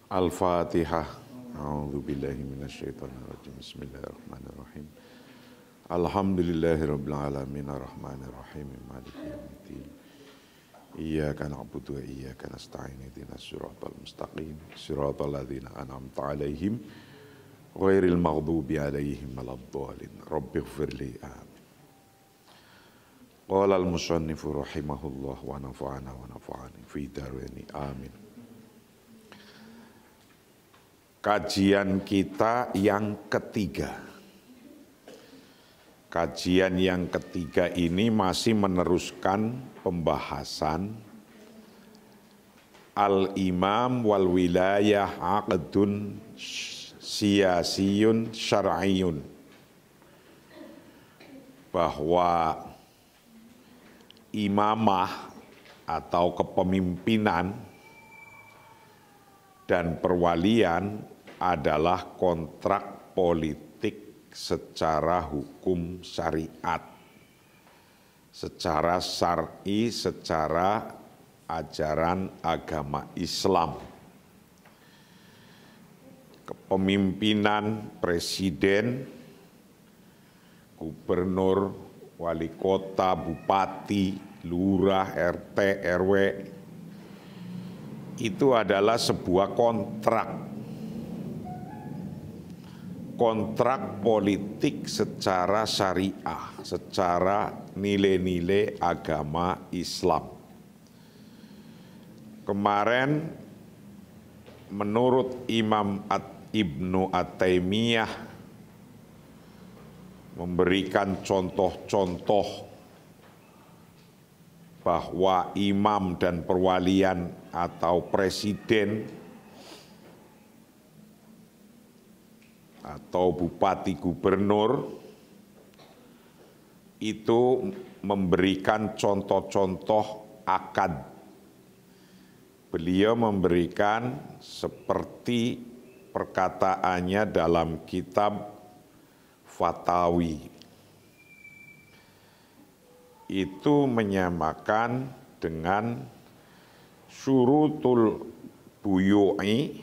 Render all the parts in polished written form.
Al-Fatihah. A'udzu billahi minasyaitonir rajim. Bismillahirrahmanirrahim. Alhamdulillahirabbil alamin arrahmanir rahim maliki yaumiddin. Iyyaka na'budu wa iyyaka nasta'in ihdinas siratal mustaqim siratal ladzina an'amta 'alaihim ghairil maghdubi 'alaihim waladdallin. Rabbighfirli amin. Qala al-musannifu rahimahullah wa nafa'ana wa nafa'ani fi daraini amin. Kajian kita yang ketiga. Kajian yang ketiga ini masih meneruskan pembahasan al-imam wal wilayah aqdun siyasiyun syar'iyun. Bahwa imamah atau kepemimpinan dan perwalian adalah kontrak politik secara hukum syariat, secara syar'i, secara ajaran agama Islam. Kepemimpinan presiden, gubernur, wali kota, bupati, lurah, RT, RW, itu adalah sebuah kontrak politik secara syariah, secara nilai-nilai agama Islam. Kemarin menurut Imam Ibnu At-Taimiyah memberikan contoh-contoh bahwa imam dan perwalian atau presiden atau bupati gubernur itu memberikan contoh-contoh akad. Beliau memberikan seperti perkataannya dalam kitab Fatawi. Itu menyamakan dengan syurutul buyu'i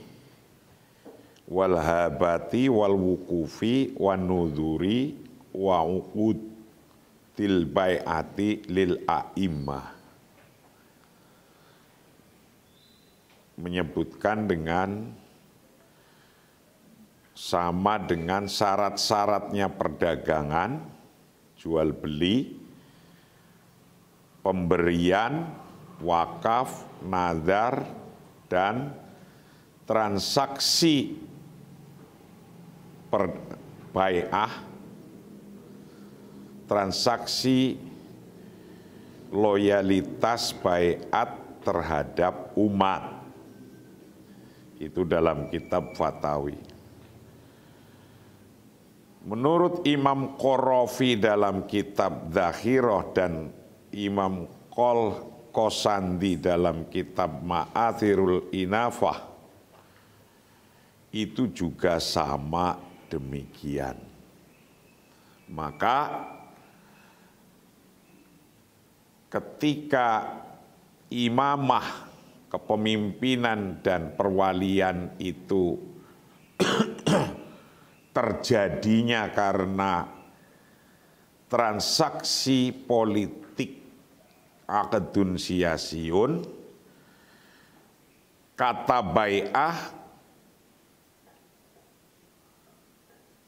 wal habati wal wukufi wan nudhuri wa uqudil bai'ati lil a'immah. Menyebutkan dengan sama dengan syarat-syaratnya perdagangan, jual beli, pemberian, wakaf, nazar, dan transaksi bai'ah, transaksi loyalitas bai'at terhadap umat. Itu dalam kitab Fatawi. Menurut Imam Qarafi dalam kitab Zakhirah dan Imam Qosandi dalam kitab Ma'athirul Inafah, itu juga sama demikian. Maka ketika imamah, kepemimpinan dan perwalian itu terjadinya karena transaksi politik aqdun siyasiyun, kata bai'ah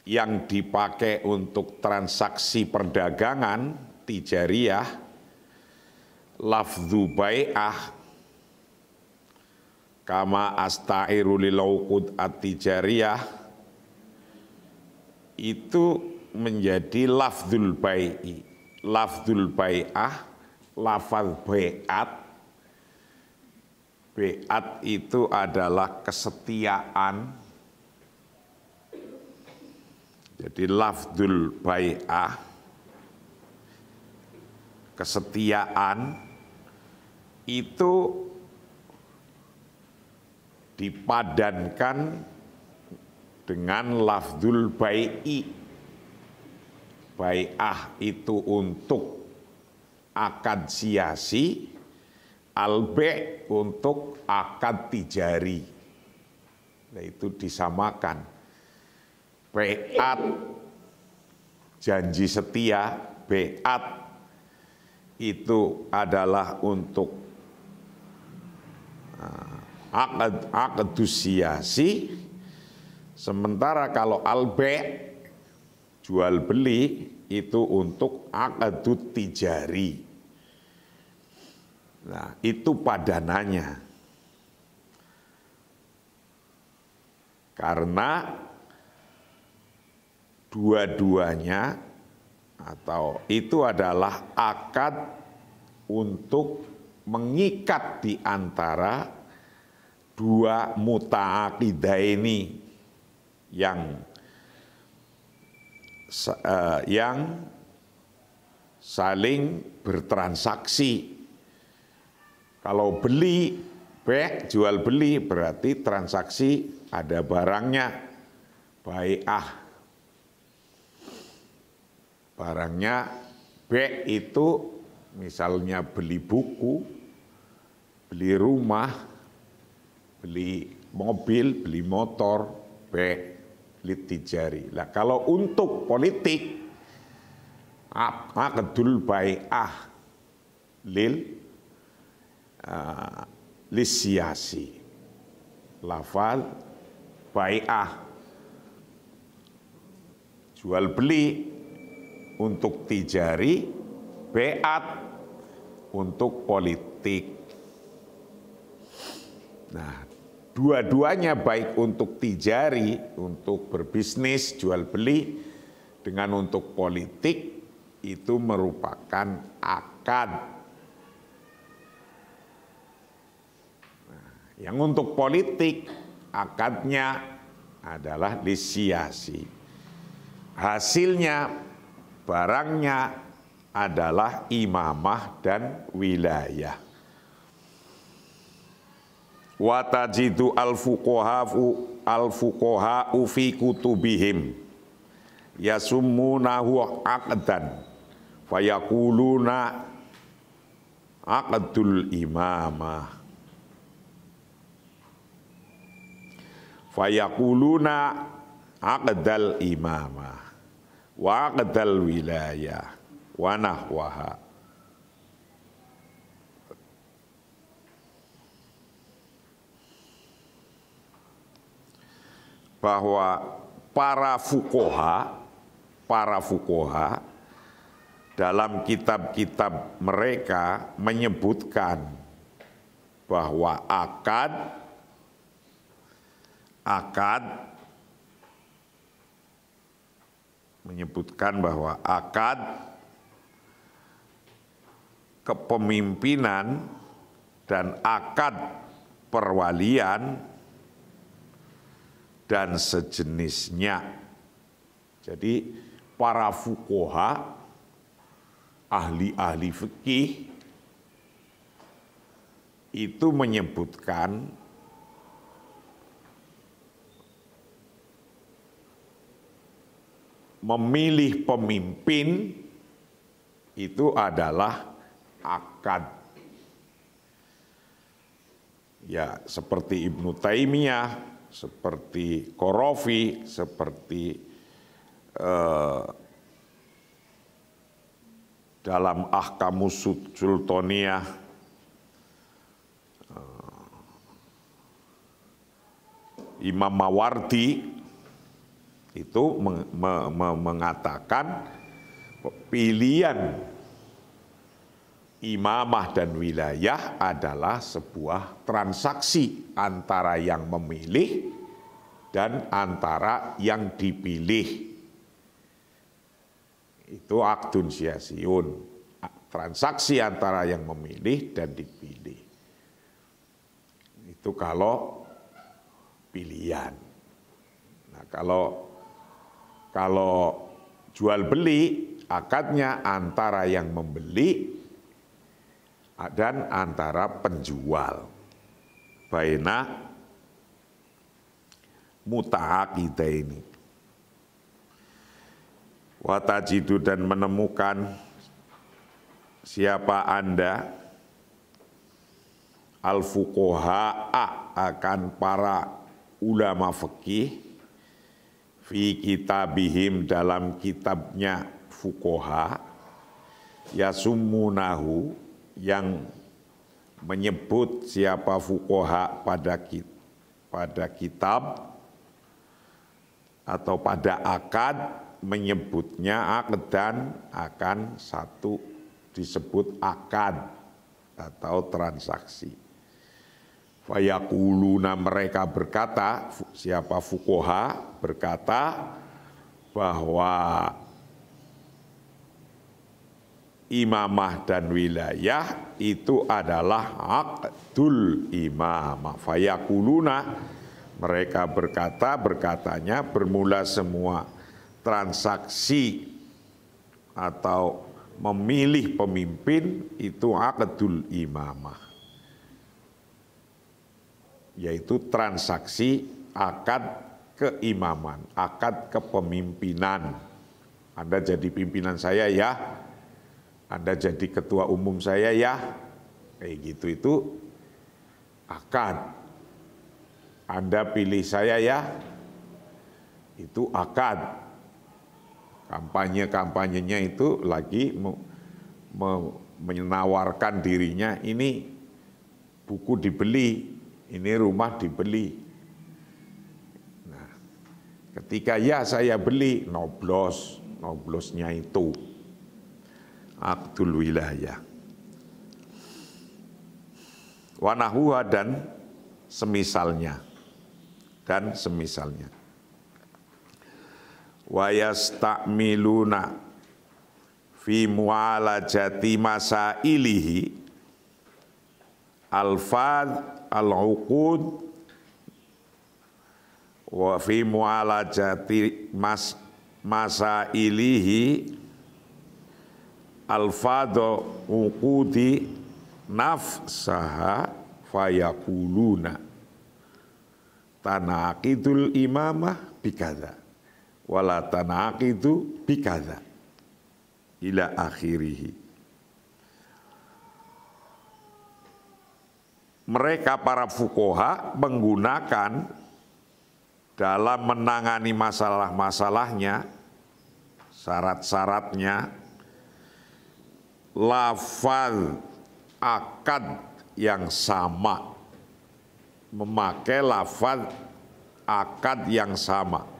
yang dipakai untuk transaksi perdagangan tijariyah, lafdzu bai'ah kama astairu lil uqud at-tijariyah, itu menjadi lafdzul bai'i, lafdzul bai'ah, lafaz bai'at. Bai'at itu adalah kesetiaan. Jadi lafdzul bai'ah, kesetiaan, itu dipadankan dengan lafdzul bai'i. Bai'ah itu untuk akad siasi, al-bai' untuk akad tijari. Nah, itu disamakan. Beat, janji setia, beat itu adalah untuk aqdus siyasi, sementara kalau al-bai' jual beli itu untuk aqdut tijari. Nah, itu padanannya. Karena dua-duanya atau itu adalah akad untuk mengikat di antara dua muta'aqidah ini yang saling bertransaksi. Kalau beli, jual beli berarti transaksi, ada barangnya, bai'ah. Barangnya itu misalnya beli buku, beli rumah, beli mobil, beli motor, litijari. Nah, kalau untuk politik, aqdul bai'ah lisiyasi. Lafal bai'ah, jual beli untuk tijari, beat untuk politik. Nah, dua-duanya baik untuk tijari, untuk berbisnis, jual beli, dengan untuk politik, itu merupakan akad. Nah, yang untuk politik, akadnya adalah lisiyasi. Hasilnya, barangnya adalah imamah dan wilayah. Wa tajidu al-fuqaha'u fi kutubihim yasummunahu aqdan fayaquluna aqdul imamah fayaquluna aqdal imamah wa aqdal wilayah wa nahwaha. Bahwa para fuqaha dalam kitab-kitab mereka menyebutkan bahwa akad menyebutkan bahwa akad kepemimpinan dan akad perwalian dan sejenisnya. Jadi para fuqaha, ahli-ahli fikih itu menyebutkan memilih pemimpin itu adalah akad. Ya, seperti Ibnu Taimiyah, seperti Qarafi, seperti dalam Ahkamus Sultaniyah, Imam Mawardi itu mengatakan pilihan imamah dan wilayah adalah sebuah transaksi antara yang memilih dan antara yang dipilih. Itu aqdun siyasiyun, transaksi antara yang memilih dan dipilih. Itu kalau pilihan. Nah, kalau jual beli, akadnya antara yang membeli dan antara penjual. Baina muta'aqidah ini. Wa tajidu dan menemukan siapa Anda al-fuqaha akan para ulama fikih fi kitabihim dalam kitabnya fuqaha yasumunahu yang menyebut siapa fuqaha pada kitab atau pada akad menyebutnya aqdan akan satu disebut akad atau transaksi. Fayaquluna mereka berkata, siapa fuqaha berkata bahwa imamah dan wilayah itu adalah aqdul imamah. Fayaquluna mereka berkatanya bermula semua transaksi atau memilih pemimpin itu aqdul imamah. Yaitu transaksi akad keimaman, akad kepemimpinan. Anda jadi pimpinan saya ya, Anda jadi ketua umum saya ya, kayak gitu itu akad. Anda pilih saya ya, itu akad. Kampanyenya itu lagi menawarkan dirinya, ini buku dibeli, ini rumah dibeli. Nah, ketika ya saya beli, noblosnya itu aqdul wilayah. Wanahuha dan semisalnya. Wa yastamiluna fi mu'alajati masailihi alfadz al-uqud wa fi mu'alajati masailihi alfadhu uqudi nafsaha fayaquluna tanaqidul imamah bikadza wala tanaqidu bikadza ila akhirih. Mereka para fuqaha menggunakan dalam menangani masalah-masalahnya, syarat-syaratnya, lafaz akad yang sama, memakai lafaz akad yang sama.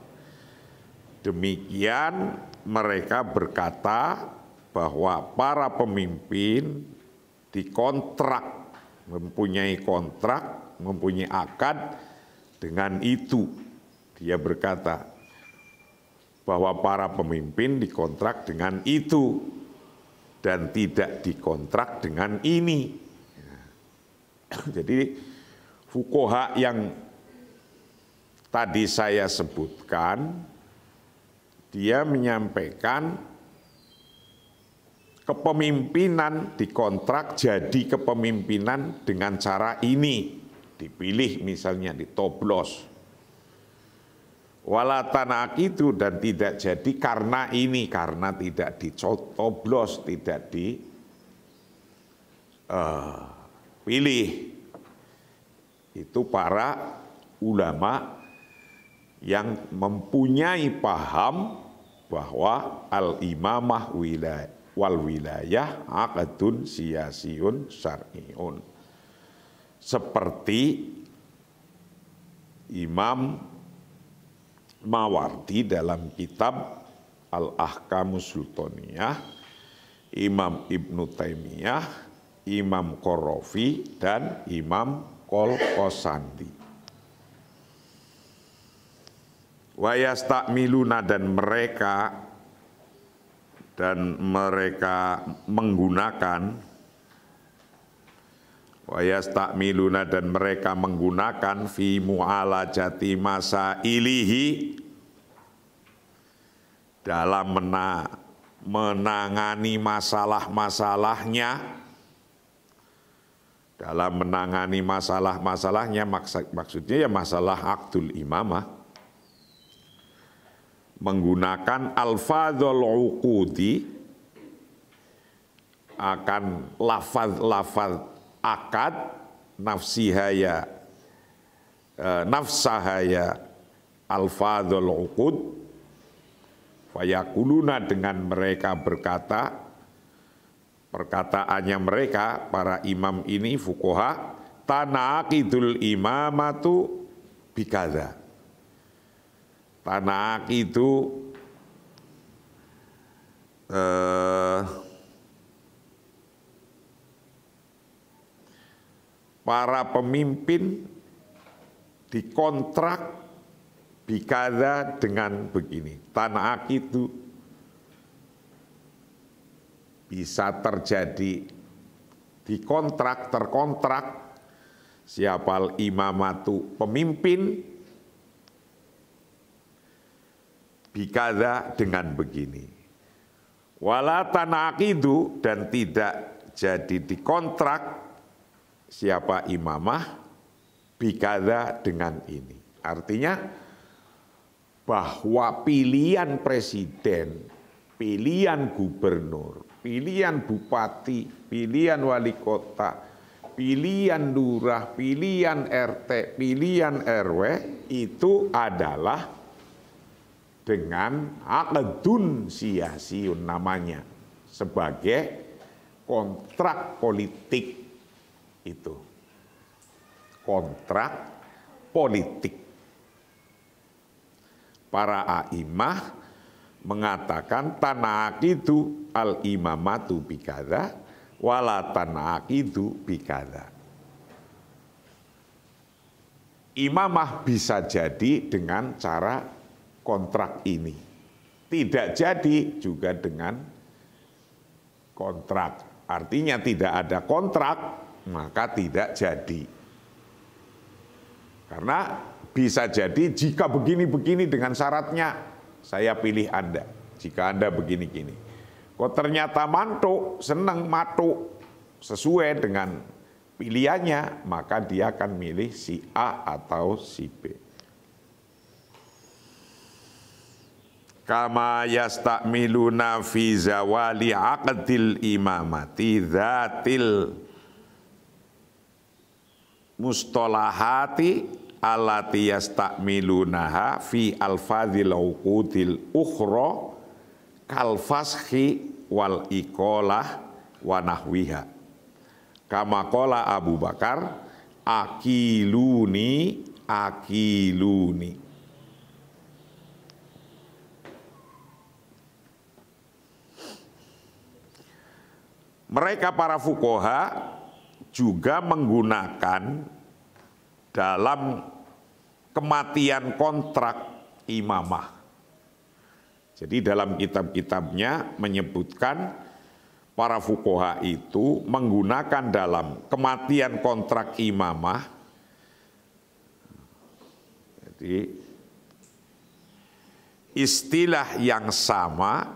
Demikian mereka berkata bahwa para pemimpin dikontrak, mempunyai kontrak, mempunyai akad dengan itu. Dia berkata bahwa para pemimpin dikontrak dengan itu dan tidak dikontrak dengan ini. Jadi fuqaha yang tadi saya sebutkan, dia menyampaikan kepemimpinan dikontrak jadi kepemimpinan dengan cara ini, dipilih misalnya ditoblos. Wala tanaqidu dan tidak jadi karena ini, karena tidak ditoblos, tidak dipilih. Itu para ulama yang mempunyai paham bahwa al-imamah wal wilayah aqdun siyasiyun syar'iun. Seperti Imam Mawardi dalam kitab Al-Ahkamus Sultaniyah, Imam Ibnu Taimiyah, Imam Qarafi, dan Imam Qol-Qosandi. Wa yastamiluna dan mereka menggunakan fi mu'alajati masailihi dalam menangani masalah-masalahnya, maksudnya ya masalah aqdul imamah, menggunakan alfadzul uqudi, akan lafaz-lafaz akad, nafsihaya nafsahaya alfadzul uqud fayakuluna, dengan mereka berkata, perkataannya mereka para imam ini fuqaha, tanaqidul imamatu bikadza. Tanaqidu para pemimpin dikontrak bikadza dengan begini. Tanaqidu bisa terjadi dikontrak, terkontrak siapal imamatu pemimpin bikadza dengan begini. Wala tanaqidu, dan tidak jadi dikontrak siapa imamah bikadza dengan ini. Artinya bahwa pilihan presiden, pilihan gubernur, pilihan bupati, pilihan wali kota, pilihan lurah, pilihan RT, pilihan RW itu adalah dengan aqdun siyasiun namanya, sebagai kontrak politik. Itu kontrak politik. Para a'imah mengatakan tanaqidu al-imamatu bikadza wala tanaqidu bikadza. Imamah bisa jadi dengan cara kontrak ini, tidak jadi juga dengan kontrak. Artinya tidak ada kontrak, maka tidak jadi. Karena bisa jadi jika begini-begini dengan syaratnya, saya pilih Anda. Jika Anda begini-gini. Kok ternyata mantuk, senang matuk, sesuai dengan pilihannya, maka dia akan milih si A atau si B. Kama yastakmiluna fi zawali aqdil imamati dzatil mustalahati allati yastakmilunaha fi alfadzil uqudil ukhra kal fashi wal iqalah wa nahwiha. Kama qala Abu Bakar, akiluni akiluni. Mereka para fuqaha juga menggunakan dalam kematian kontrak imamah. Jadi dalam kitab-kitabnya menyebutkan para fuqaha itu menggunakan dalam kematian kontrak imamah. Jadi istilah yang sama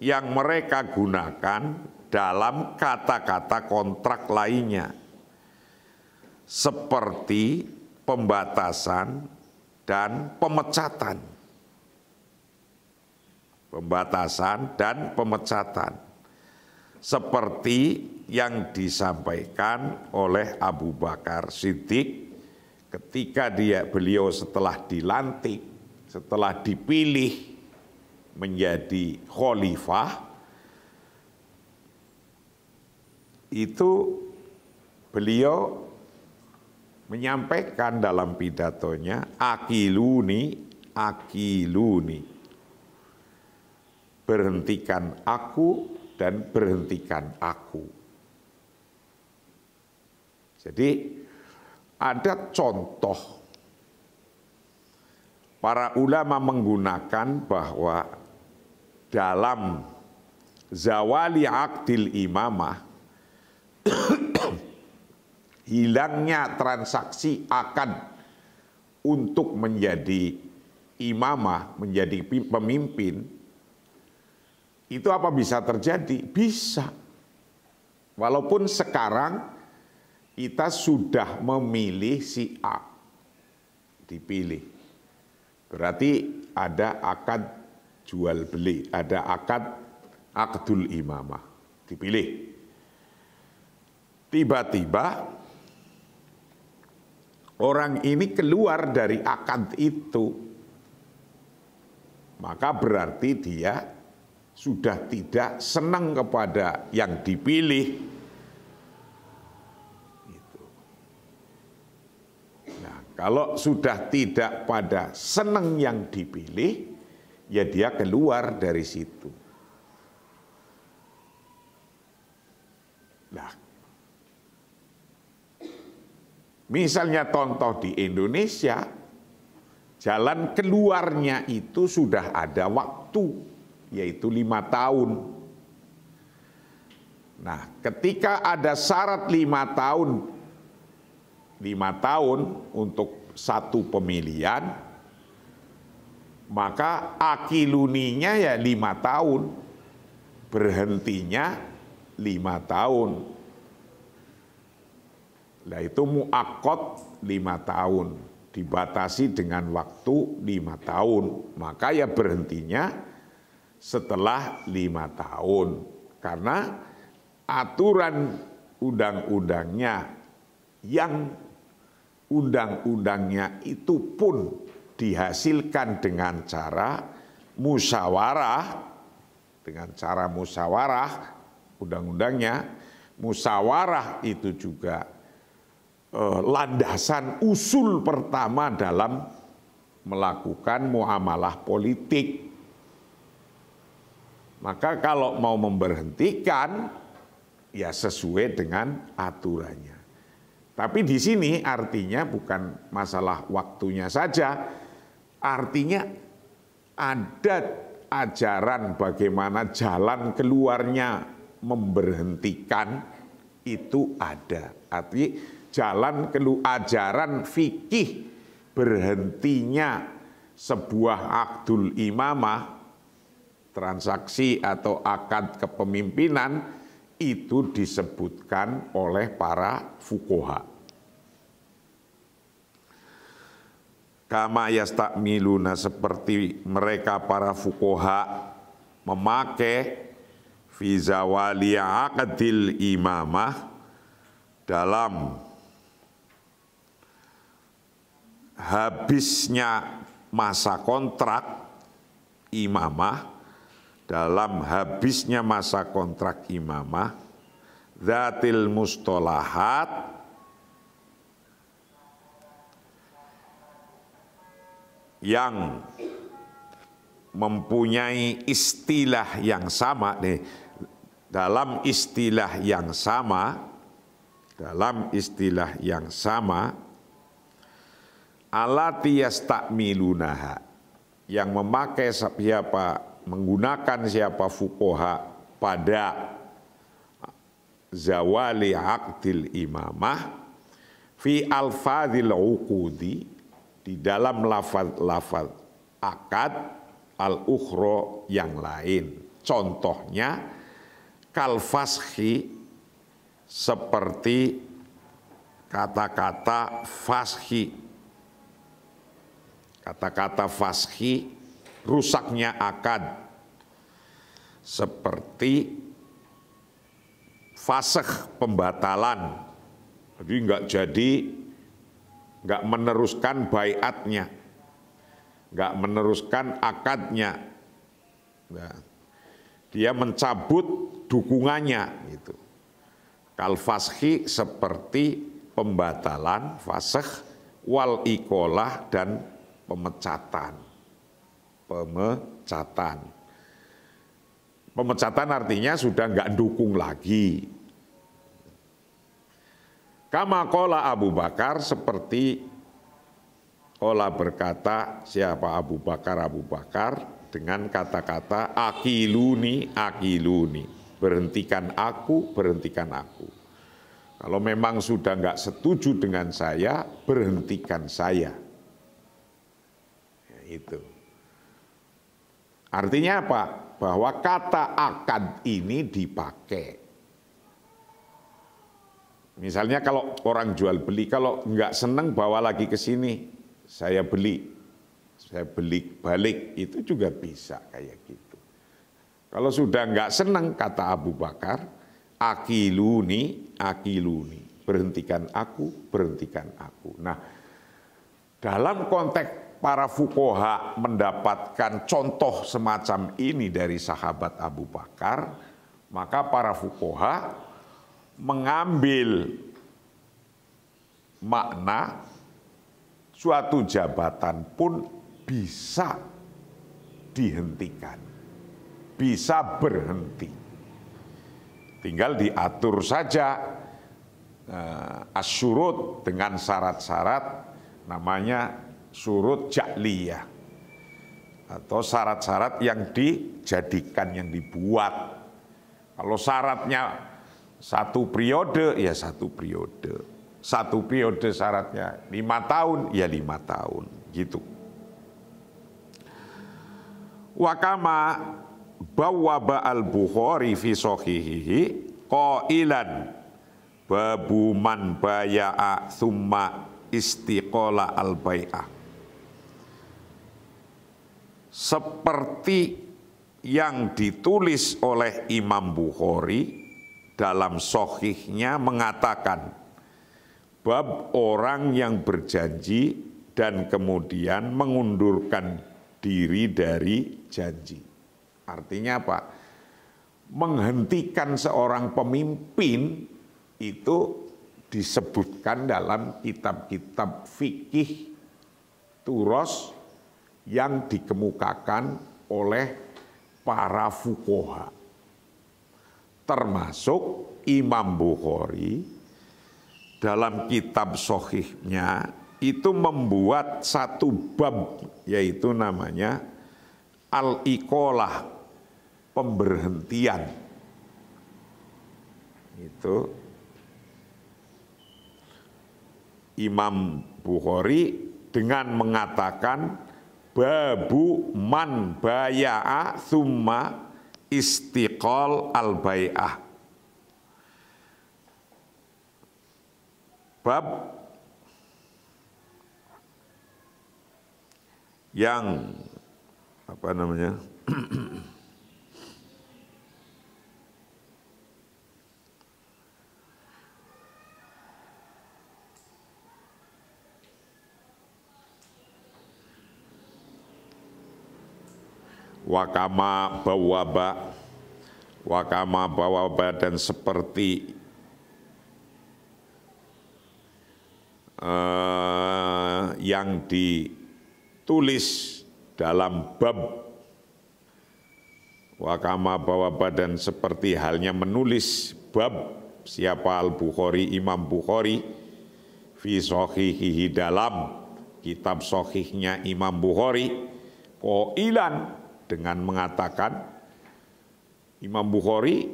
yang mereka gunakan dalam kata-kata kontrak lainnya, seperti pembatasan dan pemecatan. Pembatasan dan pemecatan. Seperti yang disampaikan oleh Abu Bakar Siddiq ketika beliau setelah dilantik, setelah dipilih menjadi khalifah, itu beliau menyampaikan dalam pidatonya, akiluni, akiluni. Berhentikan aku dan berhentikan aku. Jadi ada contoh para ulama menggunakan bahwa dalam zawali aqdil imamah, hilangnya transaksi akad untuk menjadi imamah, menjadi pemimpin, itu apa bisa terjadi? Bisa. Walaupun sekarang kita sudah memilih si A, dipilih. Berarti ada akad jual beli, ada akad aqdul imamah, dipilih. Tiba-tiba orang ini keluar dari akad itu, maka berarti dia sudah tidak senang kepada yang dipilih. Gitu. Nah, kalau sudah tidak pada senang yang dipilih, ya dia keluar dari situ. Nah, misalnya contoh di Indonesia, jalan keluarnya itu sudah ada waktu, yaitu 5 tahun. Nah, ketika ada syarat 5 tahun untuk satu pemilihan, maka akiluninya ya 5 tahun, berhentinya 5 tahun. Nah, itu muakkad 5 tahun, dibatasi dengan waktu 5 tahun, maka ya berhentinya setelah 5 tahun. Karena aturan undang-undangnya yang undang-undangnya itu pun dihasilkan dengan cara musyawarah, undang-undangnya musyawarah itu juga landasan usul pertama dalam melakukan muamalah politik. Maka kalau mau memberhentikan, ya sesuai dengan aturannya. Tapi di sini artinya bukan masalah waktunya saja, artinya ada ajaran bagaimana jalan keluarnya memberhentikan itu ada. Artinya ajaran fikih berhentinya sebuah akdul imamah, transaksi atau akad kepemimpinan, itu disebutkan oleh para fuqaha. Kama yastakmiluna, seperti mereka para fuqaha memakai fi zawali aqdil imamah, dalam habisnya masa kontrak imamah, dalam habisnya masa kontrak imamah, dzatil mustolahat, yang mempunyai istilah yang sama, dalam istilah yang sama, allati yastakmilunaha, yang memakai menggunakan siapa fuqaha pada zawali aqdil imamah fi alfadhil uqudi, di dalam lafaz akad al-ukhra yang lain. Contohnya kal fashi, seperti kata-kata fashi. Kata-kata fashi rusaknya akad, seperti fasakh, pembatalan. Jadi nggak meneruskan baiatnya, nggak meneruskan akadnya. Nah, dia mencabut dukungannya gitu. Kal fashi, seperti pembatalan, fasakh, wal iqalah, dan pemecatan. Pemecatan artinya sudah nggak dukung lagi. Kama qala Abu Bakar, seperti qala berkata siapa Abu Bakar dengan kata-kata akiluni, berhentikan aku. Kalau memang sudah nggak setuju dengan saya, berhentikan saya. Ya, itu. Artinya apa? Bahwa kata akad ini dipakai. Misalnya kalau orang jual beli, kalau nggak seneng bawa lagi ke sini, saya beli balik, itu juga bisa kayak gitu. Kalau sudah nggak seneng, kata Abu Bakar, akiluni, berhentikan aku. Nah, Dalam konteks para fuqaha mendapatkan contoh semacam ini dari sahabat Abu Bakar, maka para fuqaha mengambil makna suatu jabatan pun bisa dihentikan, bisa berhenti. Tinggal diatur saja asyurut dengan syarat-syarat, namanya syurut ja'liyah atau syarat-syarat yang dijadikan, yang dibuat. Kalau syaratnya 1 periode, ya 1 periode. 1 periode syaratnya 5 tahun, ya 5 tahun, gitu. Wa kama bawwaba al-Bukhari fi shahihihi qailan babu man baya'a thumma istiqola al-bai'ah. Seperti yang ditulis oleh Imam Bukhari dalam sahihnya mengatakan bab orang yang berjanji dan kemudian mengundurkan diri dari janji. Artinya apa? Menghentikan seorang pemimpin itu disebutkan dalam kitab-kitab fikih turos yang dikemukakan oleh para fuqaha. Termasuk Imam Bukhari dalam kitab sahihnya itu membuat 1 bab, yaitu namanya al-iqolah, pemberhentian. Itu Imam Bukhari dengan mengatakan babu man baya'a thumma istiqol al-bai'ah. Bab yang apa namanya? Wakama bawaba dan seperti yang ditulis dalam bab wakama bawaba dan seperti halnya menulis bab siapa al-Bukhari, Imam Bukhari fi shahihihi dalam kitab sahihnya Imam Bukhari qailan dengan mengatakan Imam Bukhari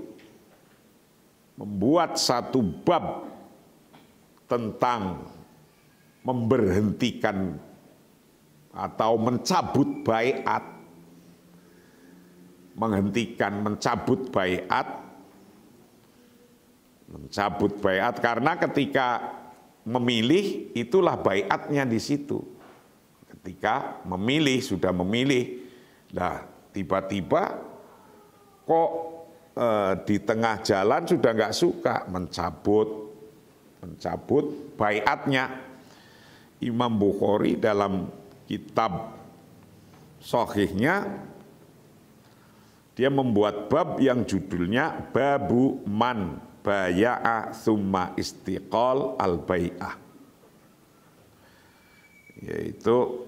membuat 1 bab tentang memberhentikan atau mencabut baiat, mencabut baiat karena ketika memilih itulah baiatnya di situ. Ketika memilih, sudah memilih, nah tiba-tiba kok di tengah jalan sudah nggak suka, mencabut baiatnya. Imam Bukhari dalam kitab sahihnya dia membuat bab yang judulnya babu man baya'a thumma istiqol al-bai'ah, yaitu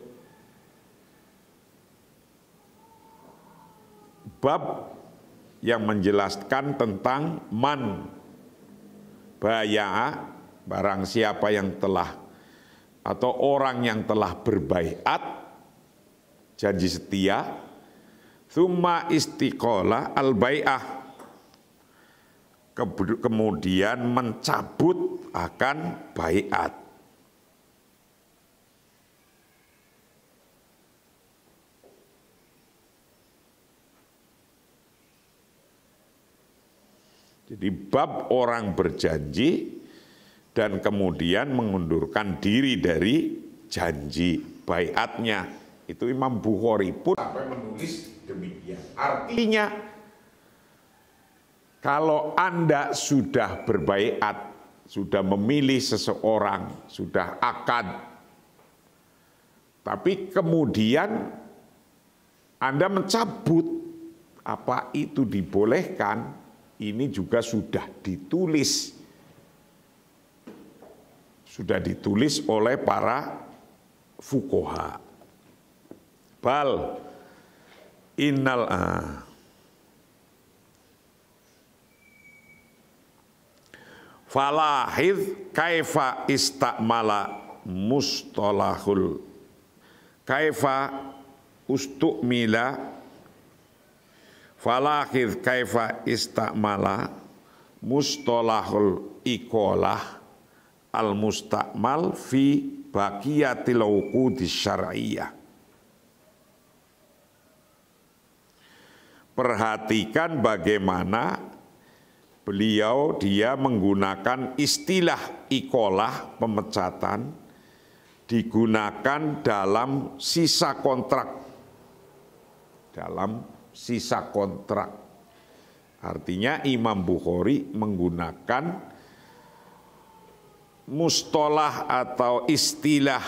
bab yang menjelaskan tentang man baya'a, barang siapa yang telah atau orang yang telah berbaiat, janji setia, thumma istiqola al-bai'ah, kemudian mencabut akan baiat. Jadi bab orang berjanji dan kemudian mengundurkan diri dari janji baiatnya. Itu Imam Bukhari pun sampai menulis demikian. Artinya kalau Anda sudah berbaiat, sudah memilih seseorang, sudah akad, Tapi kemudian Anda mencabut apa itu dibolehkan, ini juga sudah ditulis. Sudah ditulis oleh para fuqaha. Bal innal falahid kaifa istakmala mustalahul kaifa ustukmila falahid kaifa istakmala mustalahul iqalah al mustakmal fi baqiyatil uqudis syar'iyyah. Perhatikan bagaimana dia menggunakan istilah iqalah, pemecatan, digunakan dalam sisa kontrak. Dalam sisa kontrak. Artinya Imam Bukhari menggunakan mustalah atau istilah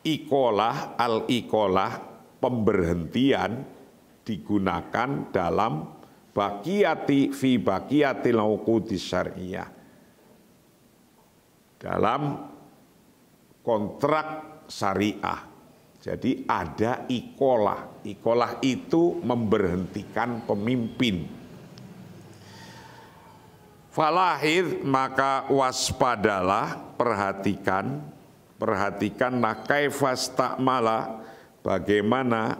iqalah, al-iqalah, pemberhentian, digunakan dalam fi baqiyatil uqudis syar'iyyah, dalam kontrak syariah. Jadi ada iqalah. Iqalah itu memberhentikan pemimpin. Falahid, maka waspadalah, perhatikanlah kaifastakmala, bagaimana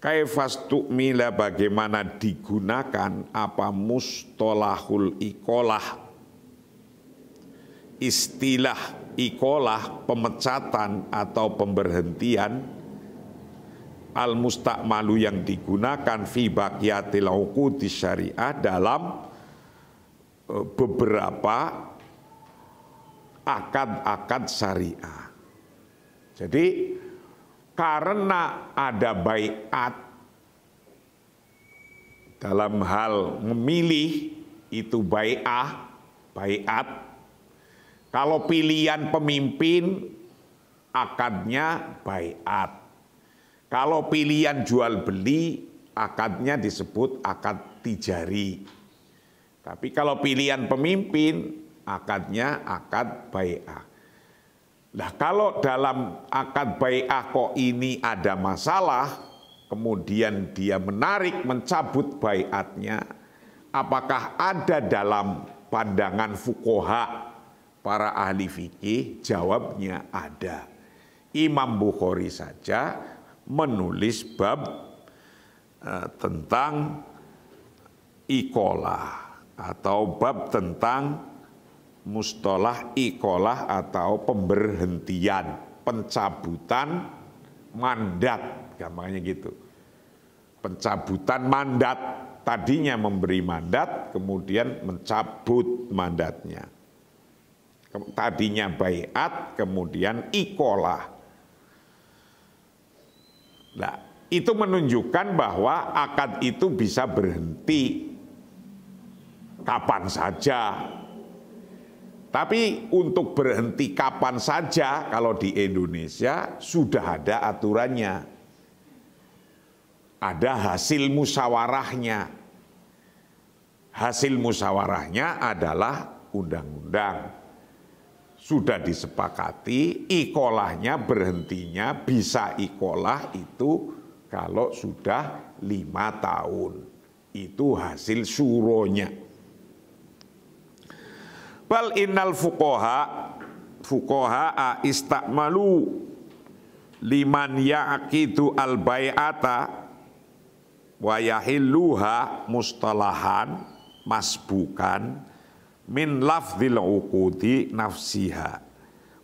kaifastukmila, bagaimana digunakan apa mustalahul iqalah, istilah iqalah, pemecatan atau pemberhentian, al-mustakmalu yang digunakan fi baqiyatil uqudis syariah, dalam beberapa akad-akad syariah. Jadi karena ada baiat dalam hal memilih, itu baiat. Kalau pilihan pemimpin, akadnya baiat. Kalau pilihan jual beli, akadnya disebut akad tijari. Tapi kalau pilihan pemimpin, akadnya akad bai'ah. Nah, kalau dalam akad bai'ah kok ini ada masalah, kemudian dia menarik, mencabut bai'atnya, apakah ada dalam pandangan fuqaha, para ahli fikih? Jawabnya ada. Imam Bukhari saja menulis bab tentang iqalah atau bab tentang mustalah iqalah atau pemberhentian, pencabutan mandat, gampangnya gitu. Pencabutan mandat, tadinya memberi mandat, kemudian mencabut mandatnya. Tadinya baiat, kemudian iqalah. Nah, itu menunjukkan bahwa akad itu bisa berhenti kapan saja. Tapi untuk berhenti kapan saja, kalau di Indonesia sudah ada aturannya. Ada hasil musyawarahnya. Hasil musyawarahnya adalah undang-undang. Sudah disepakati, iqalahnya berhentinya bisa iqalah itu kalau sudah 5 tahun. Itu hasil syuronya. Bal innal fuqaha istakmalu liman ya'qidu al bai'ata wa yahilluha mustalahan masbukan min lafdzil uqudi nafsiha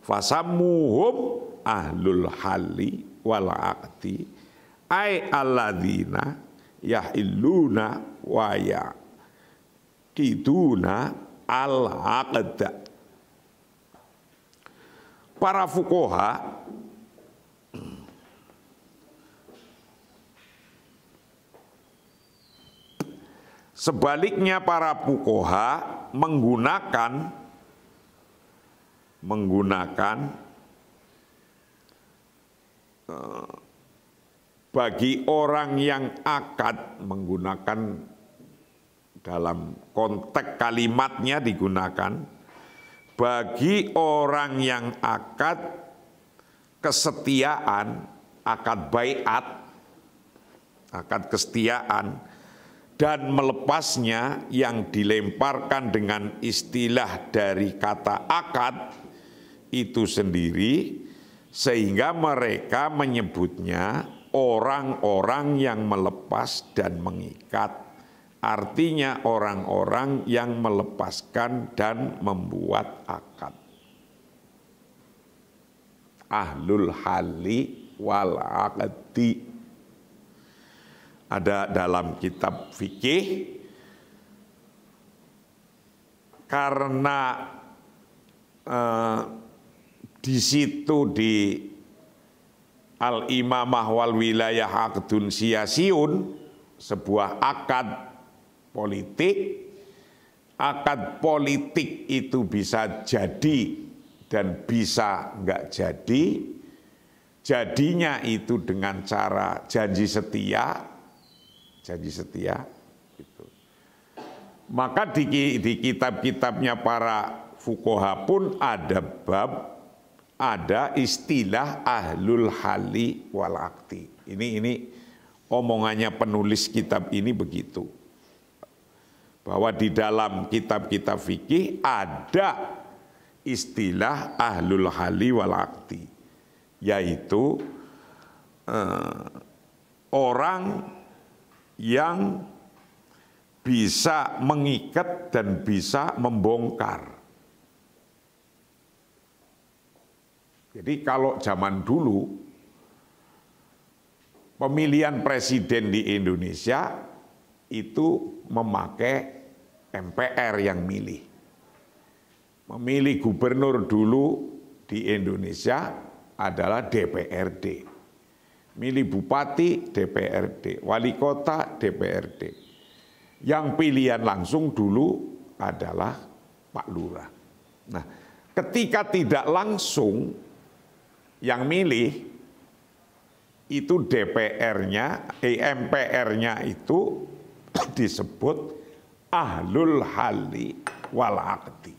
fasammuhum ahlul halli wal aqdi ay alladzina yahilluna wa yaqiduna al-aqda. Para fuqaha sebaliknya, para fuqaha menggunakan menggunakan bagi orang yang akad, menggunakan dalam konteks kalimatnya digunakan bagi orang yang akad kesetiaan, akad baiat, akad kesetiaan, dan melepasnya yang dilemparkan dengan istilah dari kata akad itu sendiri, sehingga mereka menyebutnya orang-orang yang melepas dan mengikat. Artinya orang-orang yang melepaskan dan membuat akad. Ahlul halli wal aqdi. Ada dalam kitab fikih, karena di situ di Al-Imamah wal Wilayah Aqdun Siyasiun, sebuah akad politik itu bisa jadi dan bisa enggak jadi. Jadinya itu dengan cara janji setia gitu. Maka di kitab-kitabnya para fuqaha pun ada ada istilah ahlul halli wal aqdi. Ini omongannya penulis kitab ini begitu. Bahwa di dalam kitab-kitab fikih ada istilah ahlul halli wal aqdi, yaitu orang yang bisa mengikat dan bisa membongkar. Jadi kalau zaman dulu pemilihan presiden di Indonesia itu memakai MPR yang milih. Memilih gubernur dulu di Indonesia adalah DPRD. Milih bupati DPRD, wali kota DPRD. Yang pilihan langsung dulu adalah Pak Lurah. Nah, ketika tidak langsung yang milih itu DPR-nya, MPR-nya itu disebut ahlul halli wal aqdi.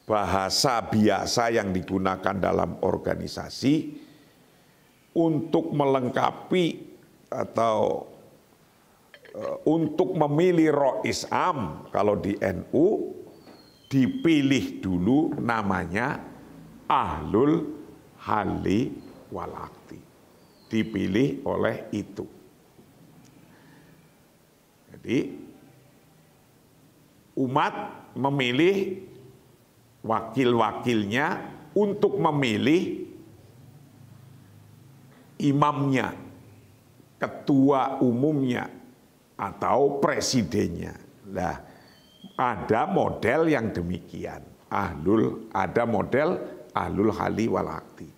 Bahasa biasa yang digunakan dalam organisasi untuk melengkapi atau untuk memilih Rois Am. Kalau di NU dipilih dulu namanya ahlul halli wal aqdi. Dipilih oleh itu. Jadi umat memilih wakil-wakilnya untuk memilih imamnya, ketua umumnya, atau presidennya. Nah, ada model yang demikian. Ada model ahlul halli wal aqdi.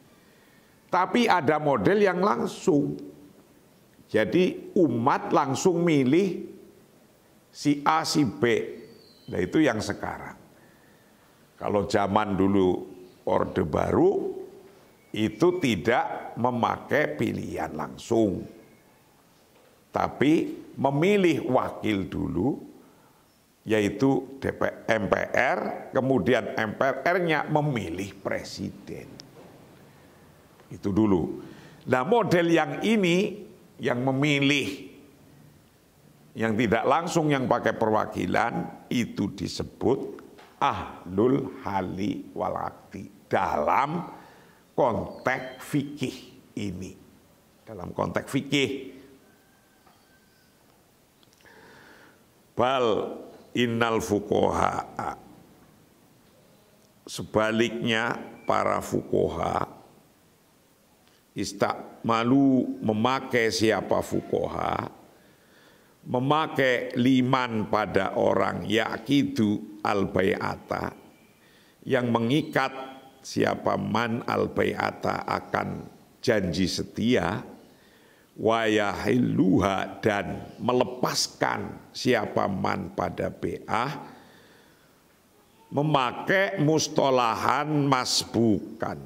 Tapi ada model yang langsung. Jadi umat langsung milih si A, si B. Nah, itu yang sekarang. Kalau zaman dulu Orde Baru, itu tidak memakai pilihan langsung, tapi memilih wakil dulu, yaitu MPR, kemudian MPR-nya memilih presiden. Itu dulu. Nah, model yang ini, yang memilih, yang tidak langsung, yang pakai perwakilan, itu disebut ahlul halli wal aqdi dalam konteks fikih ini. Dalam konteks fikih, bal innal fuqaha, sebaliknya para fuqaha, istakmalu, memakai siapa fuqaha, memakai liman pada orang yaqidu al-bai'ata, yang mengikat siapa man al-bai'ata akan janji setia, wa yahilluha, dan melepaskan siapa man pada bai'ah, memakai mustalahan masbukan.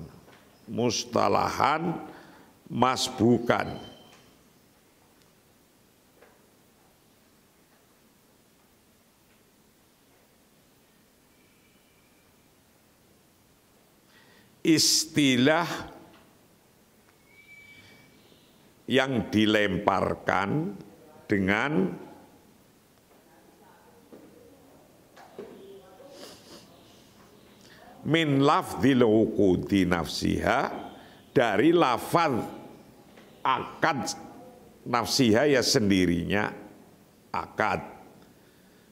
Mustalahan masbukan. Istilah yang dilemparkan dengan min lafdzil uqudi nafsiha, dari lafaz akad nafsiha ya sendirinya akad.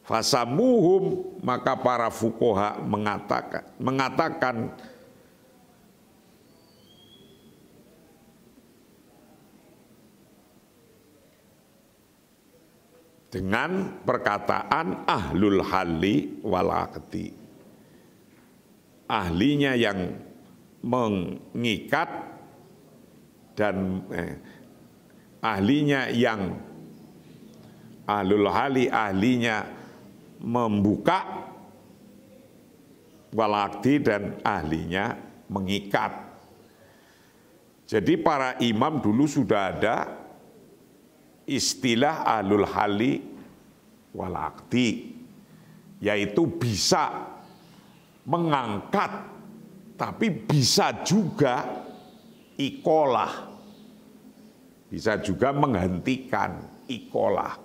Fasamuhum, maka para fuqaha mengatakan dengan perkataan ahlul halli wal aqdi, ahlinya yang mengikat dan ahlinya yang ahlul halli, ahlinya membuka, wal aqdi, dan ahlinya mengikat. Jadi para imam dulu sudah ada istilah ahlul halli wal aqdi, yaitu bisa mengangkat, tapi bisa juga ikolah, bisa juga menghentikan ikolah.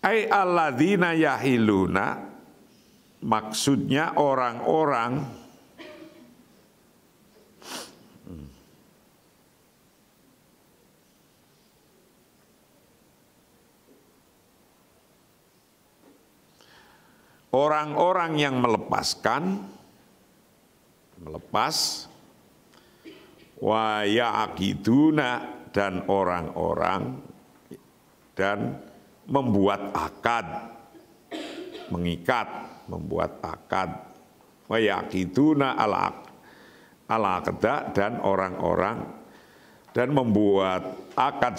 Ai alladzina yahiluna, maksudnya orang-orang yang melepas, wa ya'qiduna, dan orang-orang dan membuat akad, mengikat, membuat akad, wa ya'qiduna al-aqda, dan orang-orang dan membuat akad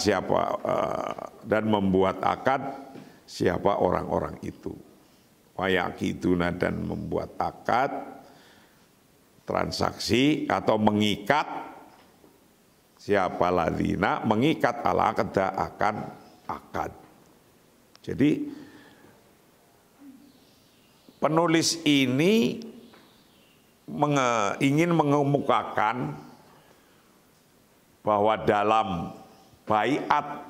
siapa orang-orang itu. Wayakiduna, dan membuat akad, transaksi atau mengikat, siapa ladzina, mengikat al-aqda, akan akad. Jadi penulis ini ingin mengemukakan bahwa dalam baiat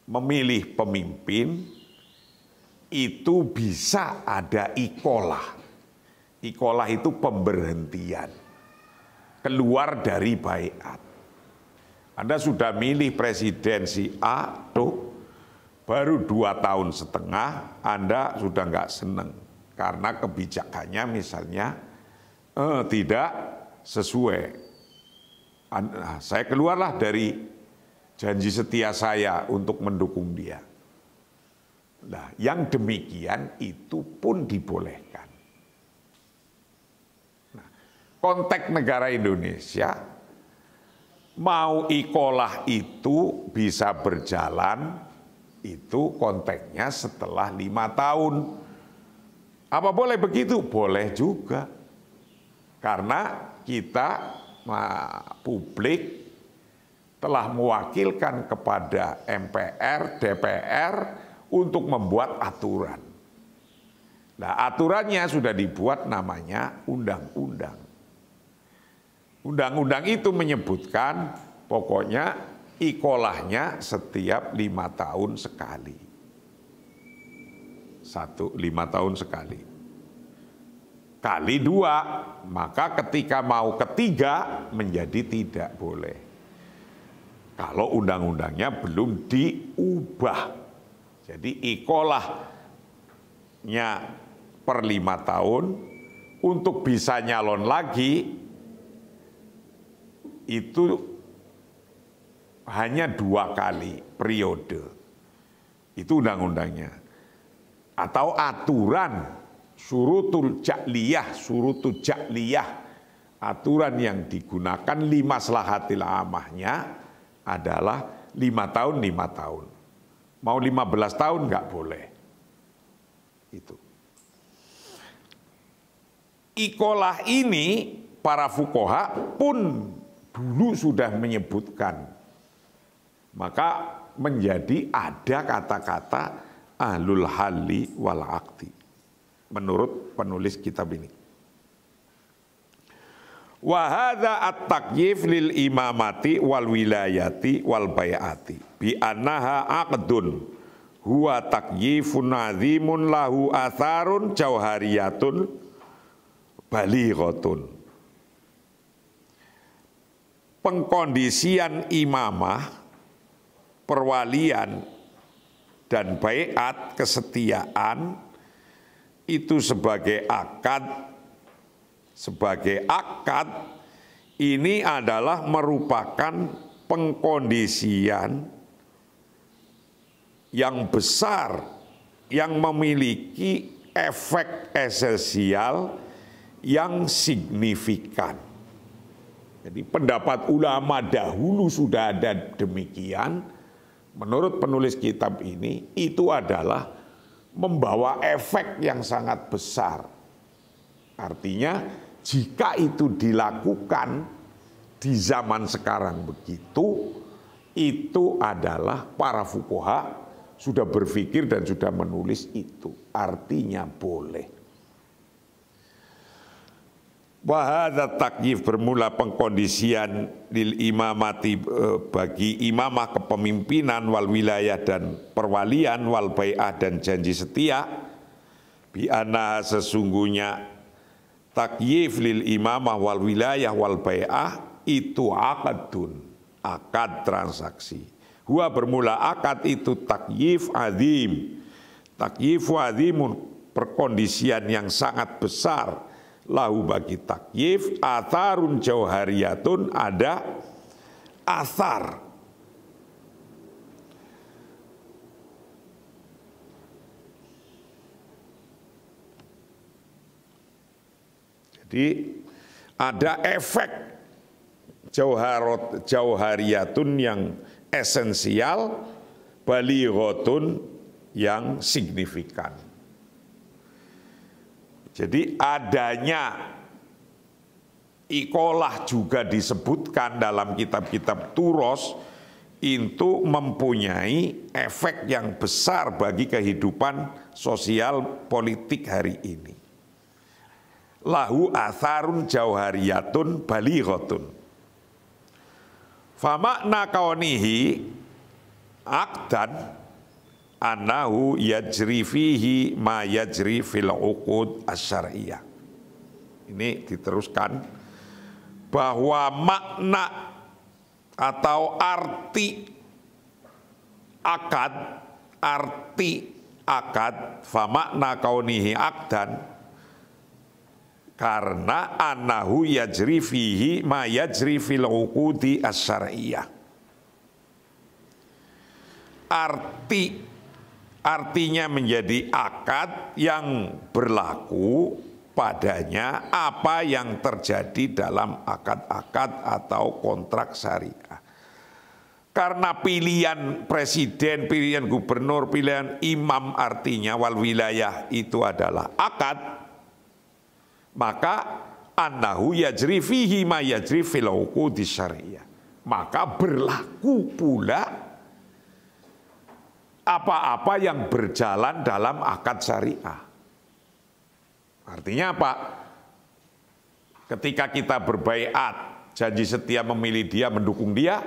memilih pemimpin itu bisa ada ikolah. Ikolah itu pemberhentian, keluar dari baiat. Anda sudah milih presiden si A, baru 2 tahun setengah Anda sudah nggak seneng karena kebijakannya misalnya tidak sesuai. Saya keluarlah dari janji setia saya untuk mendukung dia. Nah, yang demikian itu pun dibolehkan. Nah, konteks negara Indonesia, mau ikolah itu bisa berjalan, itu konteksnya setelah 5 tahun. Apa boleh begitu? Boleh juga. Karena kita, publik, telah mewakilkan kepada MPR, DPR, untuk membuat aturan. Nah, aturannya sudah dibuat, namanya undang-undang. Undang-undang itu menyebutkan pokoknya ikolahnya setiap 5 tahun sekali. 5 tahun sekali. Kali 2, maka ketika mau ketiga menjadi tidak boleh. Kalau undang-undangnya belum diubah. Jadi ikolahnya per 5 tahun, untuk bisa nyalon lagi itu hanya 2 kali periode. Itu undang-undangnya. Atau aturan syurutul ja'liyah, aturan yang digunakan li maslahatil amahnya adalah 5 tahun, 5 tahun. Mau 15 tahun nggak boleh. Itu. Ikolah ini para fuqaha pun dulu sudah menyebutkan. Maka menjadi ada kata-kata ahlul halli wal aqdi menurut penulis kitab ini. Wa hadza at-taqyif lil imamati wal wilayati wal bai'ati bi annaha aqdun huwa taqyifun azimun lahu atharun jauhariyatun balighatun. Pengkondisian imamah, perwalian dan baiat kesetiaan itu sebagai akad ini adalah merupakan pengkondisian yang besar yang memiliki efek esensial yang signifikan. Jadi pendapat ulama dahulu sudah ada demikian. Menurut penulis kitab ini, itu adalah membawa efek yang sangat besar. Artinya, jika itu dilakukan di zaman sekarang begitu, itu adalah para fuqaha sudah berpikir dan sudah menulis itu. Artinya boleh. Wahada takyif bermula pengkondisian lil imamati bagi imamah kepemimpinan wal wilayah dan perwalian wal bai'ah dan janji setia bi anna sesungguhnya takyif lil imamah wal wilayah wal bai'ah itu akadun, akad transaksi. Huwa bermula akad itu takyif azim, takyifu azimun perkondisian yang sangat besar. Lahu bagi takyif atharun jauhariyatun ada athar. Jadi ada efek jauhariyatun yang esensial, balighatun yang signifikan. Jadi adanya ikolah juga disebutkan dalam kitab-kitab Turos itu mempunyai efek yang besar bagi kehidupan sosial politik hari ini. Lahu atharun jauhariyatun balighatun. Famakna kaunihi akdan annahu yajri fihi ma yajri fil uqud asyariyah. Ini diteruskan bahwa makna atau arti akad fa makna kaunihi akdan karena annahu yajri fihi ma yajri fil uqudi asyariyah. Artinya menjadi akad yang berlaku padanya apa yang terjadi dalam akad-akad atau kontrak syariah. Karena pilihan presiden, pilihan gubernur, pilihan imam artinya wal wilayah itu adalah akad, maka annahu yajri fihi ma yajri fil uqudi syariah. Maka berlaku pula apa-apa yang berjalan dalam akad syariah. Artinya apa? Ketika kita berbaiat, janji setia memilih dia, mendukung dia,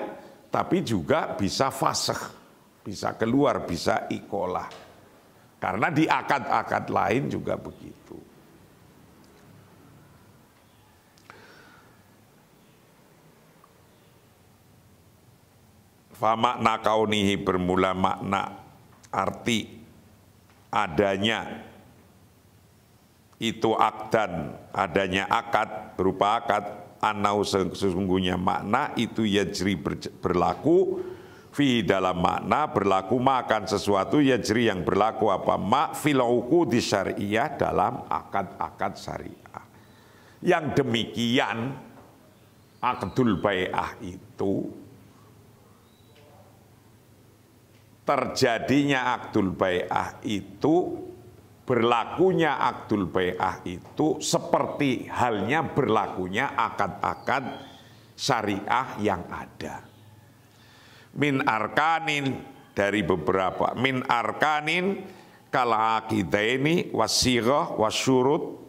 tapi juga bisa fasakh, bisa keluar, bisa ikolah. Karena di akad-akad lain juga begitu. Fa makna kaunihi bermula makna arti adanya itu akdan, adanya akad berupa akad, anau sesungguhnya makna itu yajri berlaku fi dalam makna berlaku makan sesuatu yajri yang berlaku apa mak fil uqudi syariah dalam akad-akad syariah. Yang demikian akdul bai'ah itu terjadinya akdul bai'ah itu berlakunya akdul bai'ah itu seperti halnya berlakunya akad-akad syariah yang ada. Min arkanin, dari beberapa, min arkanin kal aqidaini wasighah wasyurut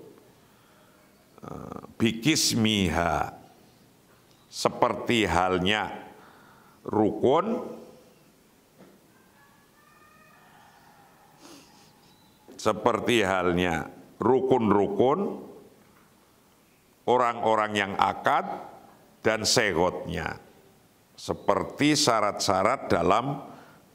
bikismiha, seperti halnya rukun, seperti halnya rukun-rukun, orang-orang yang akad, dan segotnya, seperti syarat-syarat dalam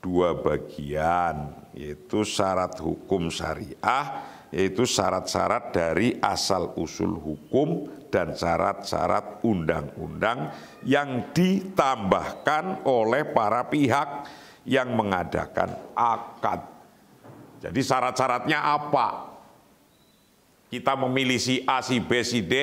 dua bagian, yaitu syarat hukum syariah, yaitu syarat-syarat dari asal usul hukum dan syarat-syarat undang-undang yang ditambahkan oleh para pihak yang mengadakan akad. Jadi syarat-syaratnya apa? Kita memilih si A, si B, si D,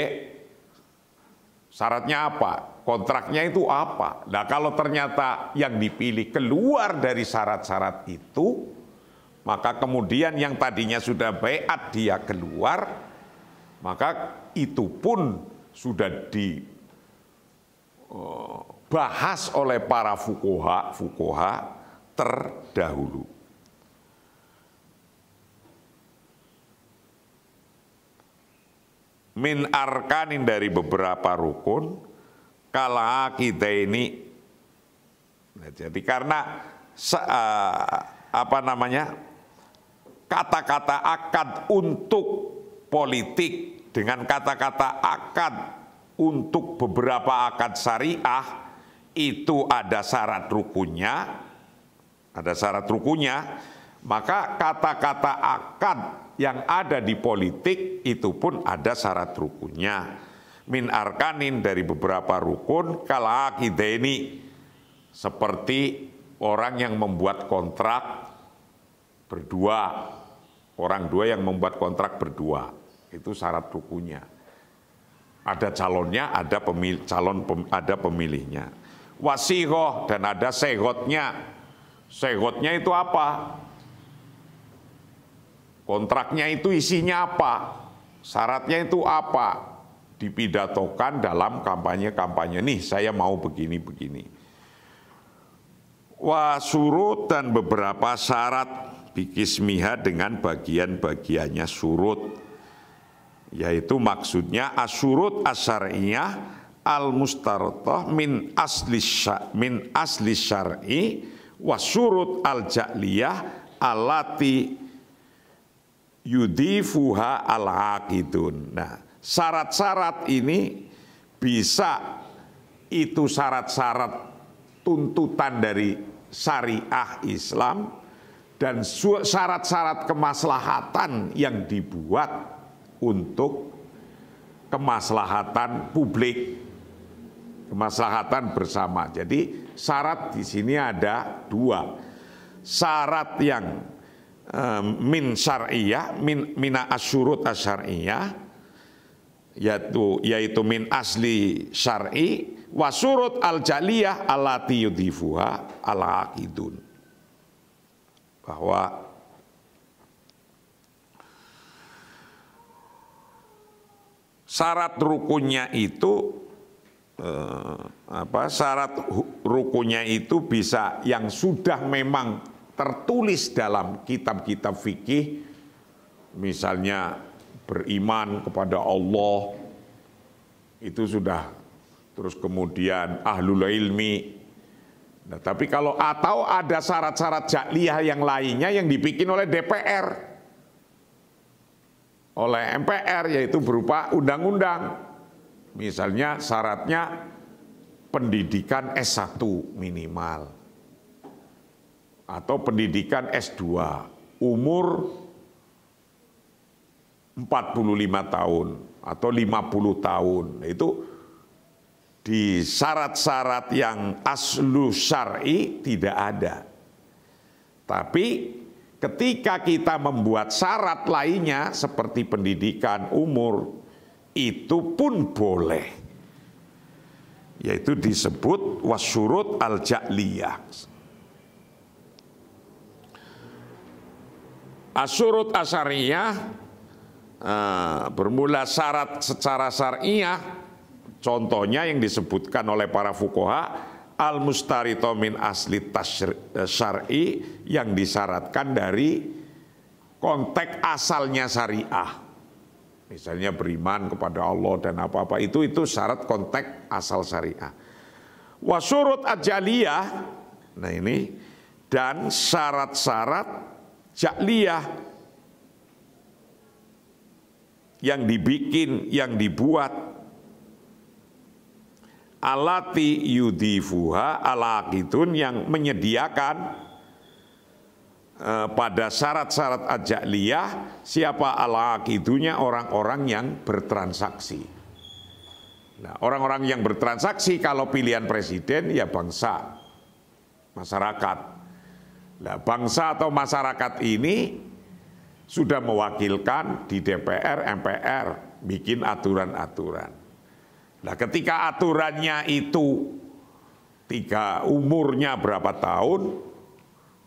syaratnya apa? Kontraknya itu apa? Nah, kalau ternyata yang dipilih keluar dari syarat-syarat itu, maka kemudian yang tadinya sudah baiat dia keluar, maka itu pun sudah dibahas oleh para fuqaha terdahulu. Min arkanin, dari beberapa rukun, kala kita ini, nah, jadi karena kata-kata akad untuk politik dengan kata-kata akad untuk beberapa akad syariah itu ada syarat rukunnya, maka kata-kata akad yang ada di politik itu pun ada syarat rukunnya. Min arkanin, dari beberapa rukun, kala aqidaini, seperti orang yang membuat kontrak berdua, orang dua yang membuat kontrak berdua, itu syarat rukunnya. Ada calonnya, ada ada pemilihnya. Wasighah, dan ada segotnya. Segotnya itu apa? Kontraknya itu isinya apa? Syaratnya itu apa? Dipidatokan dalam kampanye-kampanye. Nih, saya mau begini-begini. Wasurut, dan beberapa syarat, bikismiha, dengan bagian-bagiannya surut, yaitu maksudnya asyurut asyariyah al-mustaratoh min asli syar'i wasyurut al-ja'liyah alati yudifuha al-aqidun. Nah, syarat-syarat ini bisa itu syarat-syarat tuntutan dari syariah Islam dan syarat-syarat kemaslahatan yang dibuat untuk kemaslahatan publik, kemaslahatan bersama. Jadi syarat di sini ada dua. Syarat yang min syar'iyah, mina asyurut asyar'iyah, yaitu min asli syar'i, wasurut al-jaliyah allati yudifuha al-aqidun. Bahwa syarat rukunnya itu syarat rukunnya itu bisa yang sudah memang tertulis dalam kitab-kitab fikih, misalnya beriman kepada Allah, itu sudah, terus kemudian ahlul ilmi. Nah, tapi kalau atau ada syarat-syarat ja'liyah yang lainnya yang dibikin oleh DPR, oleh MPR, yaitu berupa undang-undang. Misalnya syaratnya pendidikan S1 minimal, atau pendidikan S2, umur 45 tahun atau 50 tahun. Itu di syarat-syarat yang aslu syar'i tidak ada. Tapi ketika kita membuat syarat lainnya seperti pendidikan, umur, itu pun boleh. Yaitu disebut wasyurut al-ja'liyah. Asyurut asyariyah bermula syarat secara syariah, contohnya yang disebutkan oleh para fuqaha al-mustarito min asli syar'i, yang disyaratkan dari konteks asalnya syariah. Misalnya beriman kepada Allah dan apa-apa itu syarat konteks asal syariah. Wa syurut ajaliyah, nah ini, dan syarat-syarat ja'liyah yang dibikin, yang dibuat, alati yudifuha alaqidun, yang menyediakan pada syarat-syarat ajaliyah siapa alaqidunya, orang-orang yang bertransaksi. Nah, orang-orang yang bertransaksi kalau pilihan presiden ya bangsa, masyarakat. Nah, bangsa atau masyarakat ini sudah mewakilkan di DPR, MPR, bikin aturan-aturan. Nah, ketika aturannya itu umurnya berapa tahun,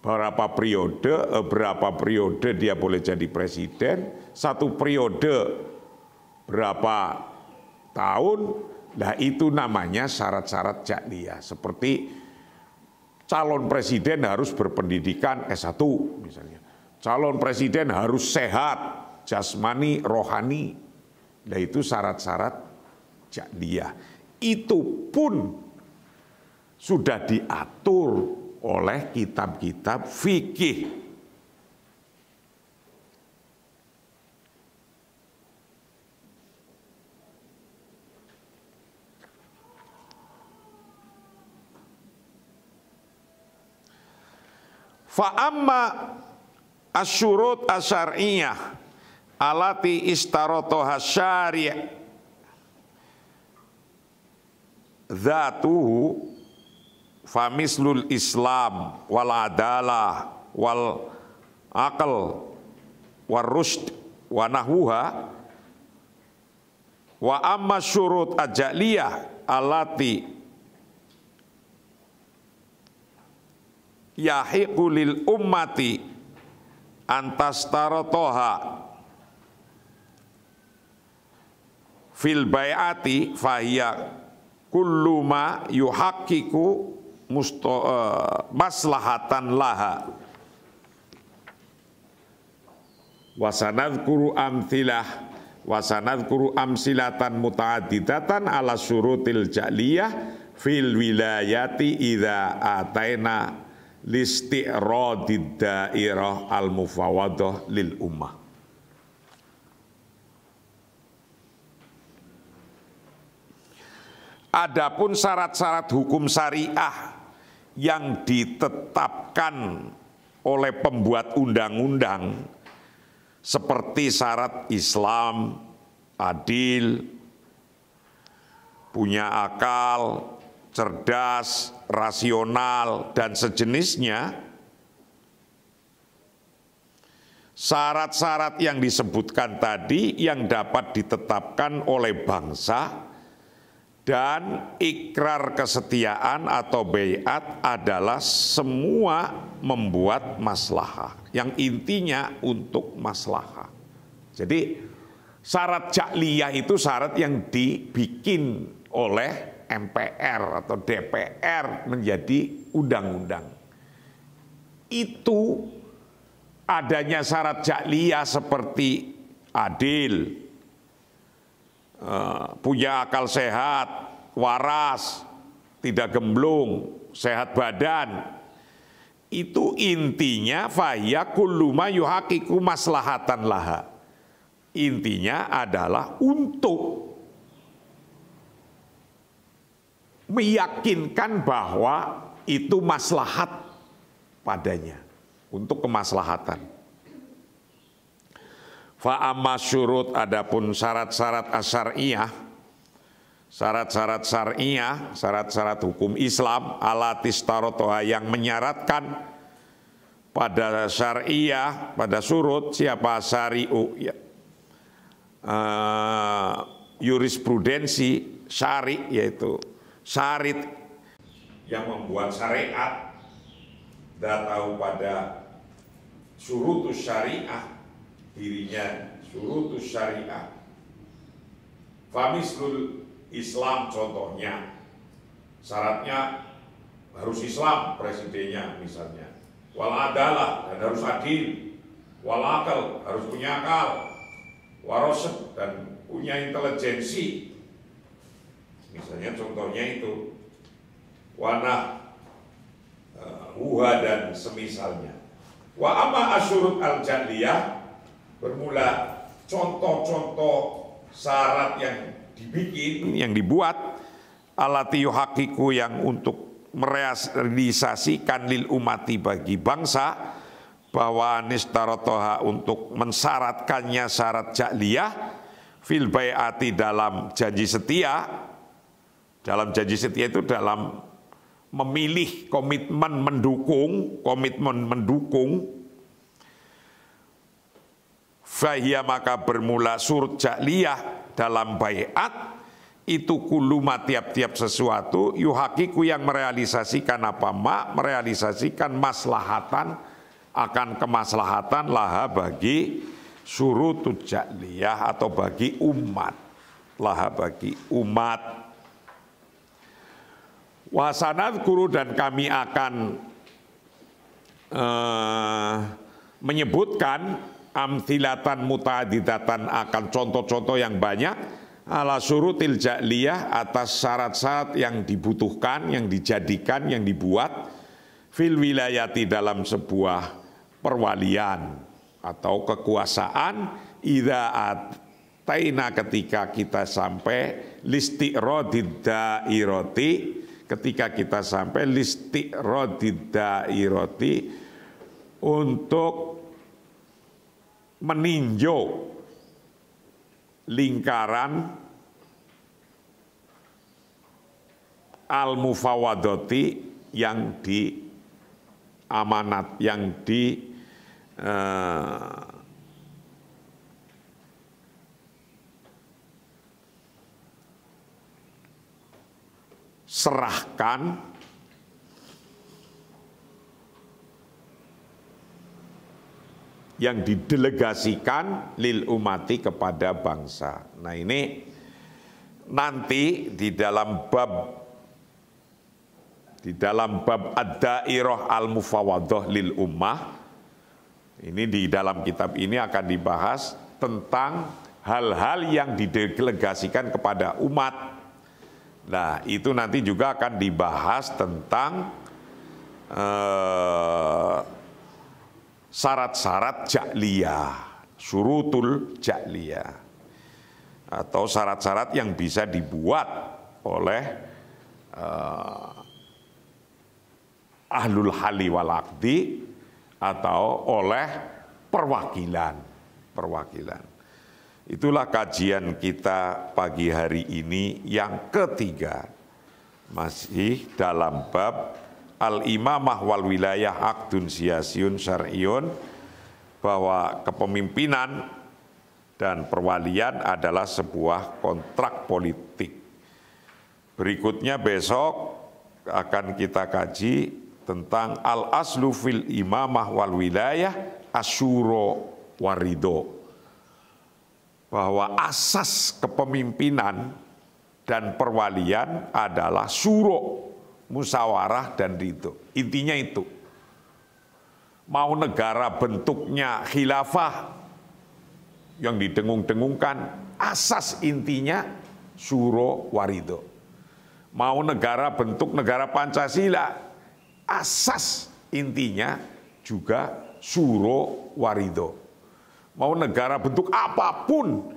berapa periode dia boleh jadi presiden, satu periode berapa tahun, nah itu namanya syarat-syarat ja'liyah. Seperti calon presiden harus berpendidikan S1 misalnya. Calon presiden harus sehat, jasmani, rohani. Nah itu syarat-syarat ja'liyah. Itu pun sudah diatur oleh kitab-kitab fikih. Fa'amma asyurut asyariyah alati istarotoha syari' dhatuhu famislul Islam wal adalah wal aql wal rusyd wa nahwuha, wa amma syurut ajaliyah alati yahiqu lil ummati antastaratoha fil bai'ati fahiya kullu ma yuhaqqiqu maslahatan laha wasanadkuru amsilatan muta'adidatan ala syurutil ja'liyah fil wilayati idza ataina listi'radid dairah al mufawadah lil ummah. Adapun syarat-syarat hukum syariah yang ditetapkan oleh pembuat undang-undang seperti syarat Islam, adil, punya akal, cerdas, rasional, dan sejenisnya, syarat-syarat yang disebutkan tadi yang dapat ditetapkan oleh bangsa dan ikrar kesetiaan atau baiat adalah semua membuat maslahah, yang intinya untuk maslahah. Jadi syarat ja'liyah itu syarat yang dibikin oleh MPR atau DPR menjadi undang-undang. Itu adanya syarat ja'liyah seperti adil, punya akal sehat, waras, tidak gemblung, sehat badan. Itu intinya fahya kullu ma yuhaqiqu maslahatan laha. Intinya adalah untuk meyakinkan bahwa itu maslahat padanya, untuk kemaslahatan. Fa'amma syurut, adapun syarat-syarat asyariyah, syarat-syarat syariah, syarat-syarat hukum Islam, alatis tarotoha yang menyaratkan pada syariah, pada surut, siapa syari'u, ya, jurisprudensi, syari, yaitu syarit yang membuat syariat, dan tahu pada Syurutus syariah, dirinya syurutus syariah. Famislul Islam contohnya, syaratnya harus Islam presidennya misalnya. Wal adalah, dan harus adil. Wal akal, harus punya akal. Warosep, dan punya intelijensi. Misalnya contohnya itu. Wanah huha dan semisalnya. Wa amma asyurut al-jaliyah, bermula contoh-contoh syarat yang dibikin, yang dibuat, alati yuhaqiqu, yang untuk merealisasikan lil umati bagi bangsa, bahwa nistaratoha untuk mensyaratkannya syarat ja'liyah, fil bai'ati dalam janji setia. Dalam janji setia itu dalam memilih komitmen mendukung, fahiyya maka bermula surut ja'liyah dalam bai'at itu kuluma tiap-tiap sesuatu yuhaqiqu yang merealisasikan merealisasikan maslahatan akan kemaslahatan laha bagi surutut ja'liyah atau bagi umat, laha bagi umat. Wasanad guru, dan kami akan menyebutkan amthilatan muta'adidatan, akan contoh-contoh yang banyak ala surutil ja'liyah, atas syarat-syarat yang dibutuhkan, yang dijadikan, yang dibuat fil wilayati dalam sebuah perwalian atau kekuasaan, idza ataina ketika kita sampai listi'radid dairati, ketika kita sampai listi'radid dairati, untuk meninjau lingkaran al-mufawadati yang amanat, yang serahkan yang didelegasikan lil umati kepada bangsa. Nah ini nanti di dalam bab ad-dairah al-mufawadah lil ummah, ini di dalam kitab ini akan dibahas tentang hal-hal yang didelegasikan kepada umat. Nah itu nanti juga akan dibahas tentang syarat-syarat ja'liyah, syurutul ja'liyah, atau syarat-syarat yang bisa dibuat oleh ahlul hali wal aqdi atau oleh perwakilan. Itulah kajian kita pagi hari ini yang ketiga, masih dalam bab al-imamah wal wilayah aqdun siyasiyun syar'iyun, bahwa kepemimpinan dan perwalian adalah sebuah kontrak politik. Berikutnya besok akan kita kaji tentang al-aslu fil imamah wal wilayah asyuro warido, bahwa asas kepemimpinan dan perwalian adalah syuro, musyawarah dan ridho. Intinya itu. Mau negara bentuknya khilafah yang didengung-dengungkan, asas intinya syuro warido. Mau negara bentuk negara Pancasila, asas intinya juga syuro warido. Mau negara bentuk apapun,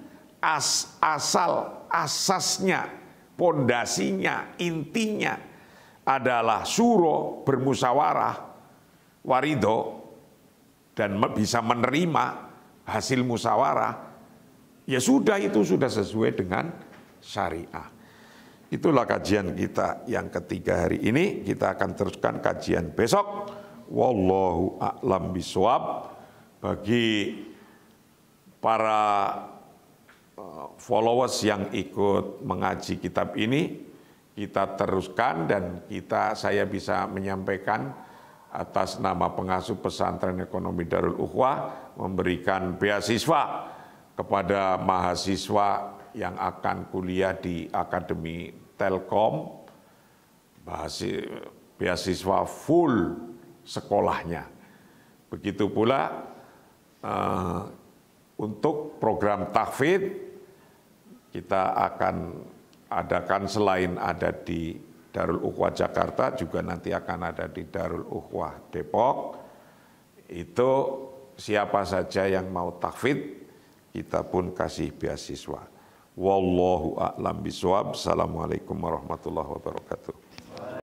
asasnya, pondasinya, intinya adalah syuro, bermusyawarah, warido, dan bisa menerima hasil musyawarah, ya sudah, itu sudah sesuai dengan syariah. Itulah kajian kita yang ketiga hari ini. Kita akan teruskan kajian besok. Wallahu a'lam bishawab. Bagi para followers yang ikut mengaji kitab ini, kita teruskan dan saya bisa menyampaikan atas nama pengasuh pesantren ekonomi Darul Ukhwah memberikan beasiswa kepada mahasiswa yang akan kuliah di Akademi Telkom, beasiswa full sekolahnya. Begitu pula untuk program tahfidz kita akan adakan selain ada di Darul Ukhwah Jakarta, juga nanti akan ada di Darul Ukhwah Depok. Itu siapa saja yang mau tahfidz, kita pun kasih beasiswa. Wallahu a'lam bishawab. Assalamualaikum warahmatullahi wabarakatuh.